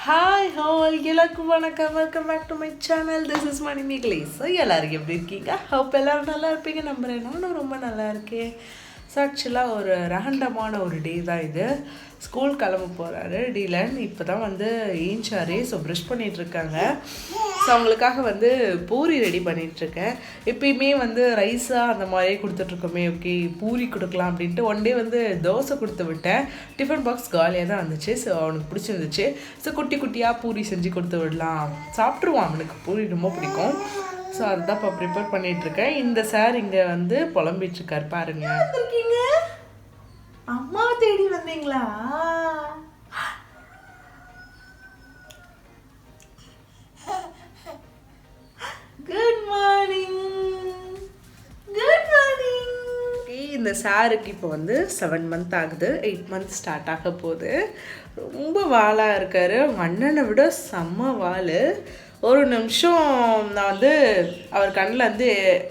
Hi all எல்லாருக்கும் வணக்கம். Welcome back to my channel. This is Mani Megala's. எல்லாரும் எப்படி இருக்கீங்க? ஹோப் எல்லோரும் நல்லா இருப்பீங்க நம்புகிறேன். நானும் ரொம்ப நல்லா இருக்கேன். ஸோ ஆக்சுவலாக ஒரு ரேண்டமான ஒரு டே தான் இது. ஸ்கூல் கிளம்ப போகிறாரு டிலன். இப்போ தான் வந்து ஏஞ்சாரு. ஸோ ப்ரஷ் பண்ணிகிட்ருக்காங்க. ஸோ அவங்களுக்காக வந்து பூரி ரெடி பண்ணிகிட்ருக்கேன். எப்பயுமே வந்து ரைஸாக அந்த மாதிரியே கொடுத்துட்ருக்கோமே, ஓகே பூரி கொடுக்கலாம் அப்படின்ட்டு ஒன் டே வந்து தோசை கொடுத்து விட்டேன். டிஃபன் பாக்ஸ் காலியாக தான் வந்துச்சு. ஸோ அவனுக்கு பிடிச்சிருந்துச்சு. ஸோ குட்டி குட்டியாக பூரி செஞ்சு கொடுத்து விடலாம், சாப்பிட்ருவான். அவனுக்கு பூரி ரொம்ப பிடிக்கும். ஸோ அதுதான் இப்போ ப்ரிப்பேர் பண்ணிகிட்ருக்கேன். இந்த சார் இங்கே வந்து புலம்பிகிட்ருக்கார் பாருங்க. இருக்கீங்க அம்மா தேடி வந்தீங்களா? Good morning. Good morning. இந்த சாருக்கு இப்போ வந்து 7 மந்த் ஆகுது. 8 மந்த் ஸ்டார்ட் ஆக போகுது. ரொம்ப வாலாக இருக்கார். அண்ணனை விட செம்ம வால். ஒரு நிமிஷம் நான் வந்து அவர் கண்ணில் வந்து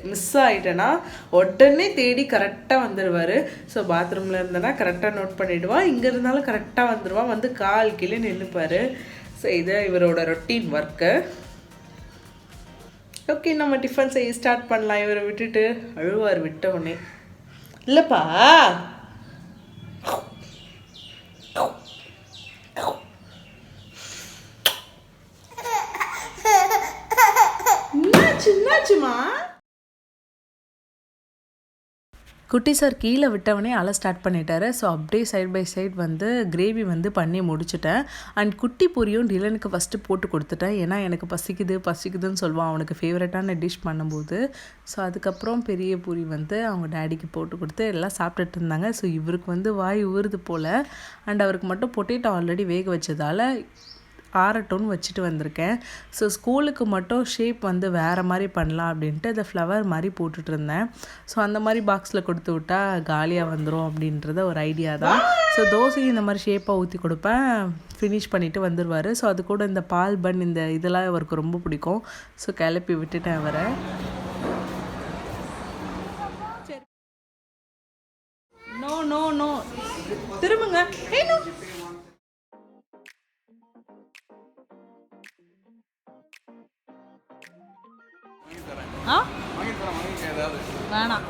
மிஸ் ஆகிட்டேன்னா உடனே தேடி கரெக்டாக வந்துடுவார். ஸோ பாத்ரூமில் இருந்தேன்னா கரெக்டாக நோட் பண்ணிவிடுவான். இங்கே இருந்தாலும் கரெக்டாக வந்துடுவான். வந்து கால் கீழே நின்றுப்பார். ஸோ இது இவரோட ரொட்டீன் ஒர்க்கு. ஓகே, நம்ம டிஃபன் செய்ய ஸ்டார்ட் பண்ணலாம். இவரை விட்டுட்டு அழுவார் விட்ட உடனே. இல்லைப்பா என்னாச்சுமா? குட்டி சார் கீழே விட்டவனே அழ ஸ்டார்ட் பண்ணிட்டாரு. ஸோ அப்படியே சைட் பை சைட் வந்து கிரேவி வந்து பண்ணி முடிச்சுட்டேன். அண்ட் குட்டி பூரியும் டிலனுக்கு ஃபஸ்ட்டு போட்டு கொடுத்துட்டேன். ஏன்னா எனக்கு பசிக்குதுன்னு சொல்லுவான் அவனுக்கு ஃபேவரட்டான டிஷ் பண்ணும்போது. ஸோ அதுக்கப்புறம் பெரிய பூரி வந்து அவங்க டேடிக்கு போட்டு கொடுத்து எல்லாம் சாப்பிட்டுட்டு இருந்தாங்க. ஸோ இவருக்கு வந்து வாய் ஊறுது போல். அண்ட் அவருக்கு மட்டும் பொட்டேட்டோ ஆல்ரெடி வேக வச்சதால் ஆறட்டோன்னு வச்சுட்டு வந்திருக்கேன். ஸோ ஸ்கூலுக்கு மட்டும் ஷேப் வந்து வேறு மாதிரி பண்ணலாம் அப்படின்ட்டு அதை ஃப்ளவர் மாதிரி போட்டுட்டு இருந்தேன். ஸோ அந்த மாதிரி பாக்ஸில் கொடுத்து விட்டா காலியாக வந்துடும் அப்படின்றத ஒரு ஐடியா தான். ஸோ தோசையும் இந்த மாதிரி ஷேப்பாக ஊற்றி கொடுப்பேன். ஃபினிஷ் பண்ணிவிட்டு வந்துடுவார். ஸோ அது கூட இந்த பால் பன் இந்த இதெல்லாம் அவருக்கு ரொம்ப பிடிக்கும். ஸோ கிளப்பி விட்டுட்டேன் அவரை. நோ நோ நோ திரும்புங்க. வேணாம்.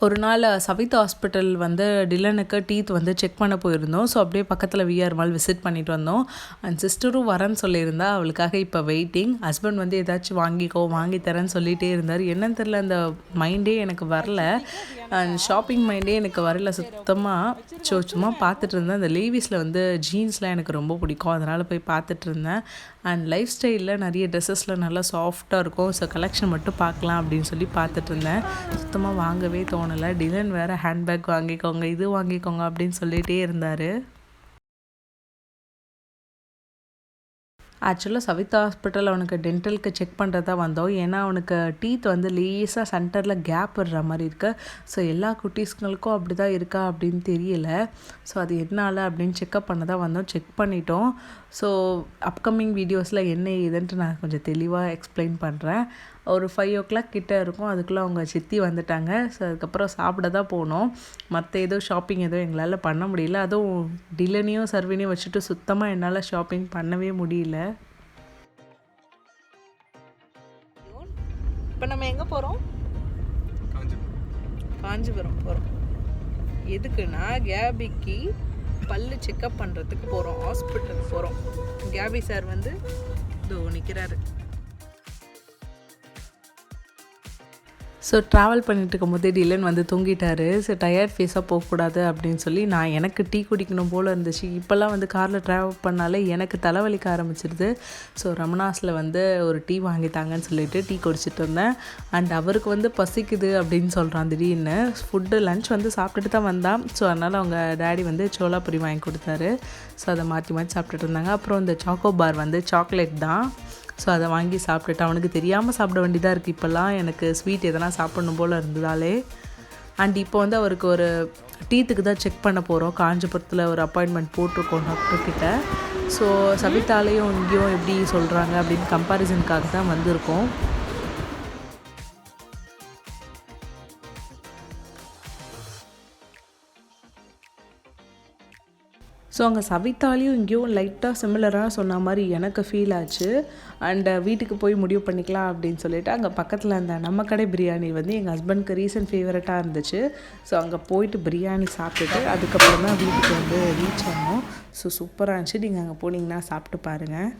ஒரு நாள் சவிதா ஹாஸ்பிட்டல் வந்து டிலனுக்கு டீத் வந்து செக் பண்ண போயிருந்தோம். ஸோ அப்படியே பக்கத்தில் விஆர் மால் விசிட் பண்ணிட்டு வந்தோம். அண்ட் சிஸ்டரும் வரேன்னு சொல்லியிருந்தா. அவளுக்காக இப்போ வெயிட்டிங். ஹஸ்பண்ட் வந்து ஏதாச்சும் வாங்கி தரேன்னு சொல்லிகிட்டே இருந்தார். என்னன்னு தெரில, அந்த மைண்டே எனக்கு வரல. அண்ட் ஷாப்பிங் மைண்டே எனக்கு வரல சுத்தமாக. சும்மா பார்த்துட்டு இருந்தேன். அந்த லேவிஸில் வந்து ஜீன்ஸ்லாம் எனக்கு ரொம்ப பிடிக்கும். அதனால் போய் பார்த்துட்டு இருந்தேன். அண்ட் லைஃப் ஸ்டைலில் நிறைய ட்ரெஸ்ஸஸில் நல்லா சாஃப்டாக இருக்கும். ஸோ கலெக்ஷன் மட்டும் பார்க்கலாம் அப்படின்னு சொல்லி பார்த்துட்டு இருந்தேன். சுத்தமாக வாங்கவே தோணலை. டிலன் வேறு ஹேண்ட்பேக் வாங்கிக்கோங்க, இது வாங்கிக்கோங்க அப்படின்னு சொல்லிகிட்டே இருந்தார். ஆக்சுவலாக சவிதா ஹாஸ்பிட்டல் அவனுக்கு டென்டலுக்கு செக் பண்ணுறதா வந்தோம். ஏன்னா அவனுக்கு டீத் வந்து லேஸாக சென்டரில் கேப் விடுற மாதிரி இருக்குது. ஸோ எல்லா குட்டீஸ்களுக்கும் அப்படி தான் இருக்கா அப்படின்னு தெரியல. ஸோ அது என்னால் அப்படின்னு செக்கப் பண்ண தான் வந்தோம். செக் பண்ணிட்டோம். ஸோ அப்கமிங் வீடியோஸில் என்ன ஏதுன்ட்டு நான் கொஞ்சம் தெளிவாக எக்ஸ்பிளைன் பண்ணுறேன். ஒரு 5 o'clock கிட்டே இருக்கும். அதுக்குள்ளே அவங்க சித்தி வந்துட்டாங்க. ஸோ அதுக்கப்புறம் சாப்பிட தான் போனோம். மற்ற எதுவும் ஷாப்பிங் எதுவும் எங்களால் பண்ண முடியல. அதுவும் டிலனையும் சர்வினையும் வச்சுட்டு சுத்தமாக என்னால் ஷாப்பிங் பண்ணவே முடியல. இப்போ நம்ம எங்கே போகிறோம்? காஞ்சிபுரம் போகிறோம். எதுக்குன்னா கேபிக்கு பல்லு செக்கப் பண்ணுறதுக்கு போகிறோம். ஹாஸ்பிட்டலுக்கு போகிறோம். கேபி சார் வந்து இதோ நிற்கிறாரு. ஸோ ட்ராவல் பண்ணிட்டு இருக்கும்போது டிலன் வந்து தூங்கிட்டார். ஸோ டயர்ட் ஃபேஸாக போகக்கூடாது அப்படின்னு சொல்லி நான் எனக்கு டீ குடிக்கணும் போல் இருந்துச்சு. இப்போல்லாம் வந்து காரில் ட்ராவல் பண்ணாலே எனக்கு தலைவலிக்க ஆரம்பிச்சிருது. ஸோ ரமணாஸில் வந்து ஒரு டீ வாங்கித்தாங்கன்னு சொல்லிட்டு டீ குடிச்சிட்டு இருந்தேன். அண்ட் அவருக்கு வந்து பசிக்குது அப்படின்னு சொல்கிறான் திடீர்னு. ஃபுட்டு லன்ச் வந்து சாப்பிட்டுட்டு தான் வந்தான். ஸோ அதனால் அவங்க டேடி வந்து சோளாபுரி வாங்கி கொடுத்தாரு. ஸோ அதை மாற்றி சாப்பிட்டுட்டு இருந்தாங்க. அப்புறம் இந்த சாக்கோ பார் வந்து சாக்லேட் தான். ஸோ அதை வாங்கி சாப்பிட்டுட்டு அவனுக்கு தெரியாமல் சாப்பிட வேண்டியதாக இருக்குது. இப்போல்லாம் எனக்கு ஸ்வீட் எதனா சாப்பிடணும் போல் இருந்ததாலே. அண்ட் இப்போ வந்து அவருக்கு ஒரு டீத்துக்கு தான் செக் பண்ண போகிறோம். காஞ்சிபுரத்தில் ஒரு அப்பாயின்மெண்ட் போட்டிருக்கோம் டாக்டர்கிட்ட. ஸோ சவிதாலையும் இங்கேயும் எப்படி சொல்கிறாங்க அப்படின்னு கம்பேரிசனுக்காக தான் வந்திருக்கோம். ஸோ அங்கே சவிதாலையும் இங்கேயும் லைட்டாக சிமிலராக சொன்ன மாதிரி எனக்கு ஃபீல் ஆச்சு. அண்ட் வீட்டுக்கு போய் முடிவு பண்ணிக்கலாம் அப்படின்னு சொல்லிட்டு அங்கே பக்கத்தில் இருந்த நம்ம கடை பிரியாணி வந்து எங்கள் ஹஸ்பண்ட்க்கு ரீசன்ட் ஃபேவரட்டாக இருந்துச்சு. ஸோ அங்கே போயிட்டு பிரியாணி சாப்பிட்டுட்டு அதுக்கப்புறம் தான் வீட்டுக்கு வந்து ரீச் ஆனோம். ஸோ சூப்பராக இருந்துச்சு. நீங்கள் அங்கே போனீங்கன்னா சாப்பிட்டு பாருங்கள்.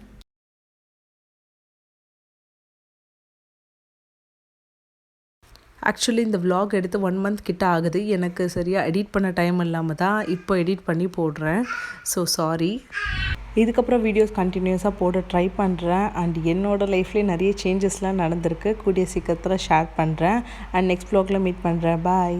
ஆக்சுவலி இந்த vlog எடுத்து 1 month கிட்ட ஆகுது. எனக்கு சரியாக எடிட் பண்ண டைம் இல்லாமல் தான் இப்போ எடிட் பண்ணி போடுறேன். So sorry. இதுக்கப்புறம் வீடியோஸ் கண்டினியூஸாக போட ட்ரை பண்ணுறேன். அண்ட் என்னோடய லைஃப்லேயே நிறைய சேஞ்சஸ்லாம் நடந்திருக்கு. கூடிய சீக்கிரத்தில் ஷேர் பண்ணுறேன். அண்ட் நெக்ஸ்ட் vlogல மீட் பண்ணுறேன். பாய்.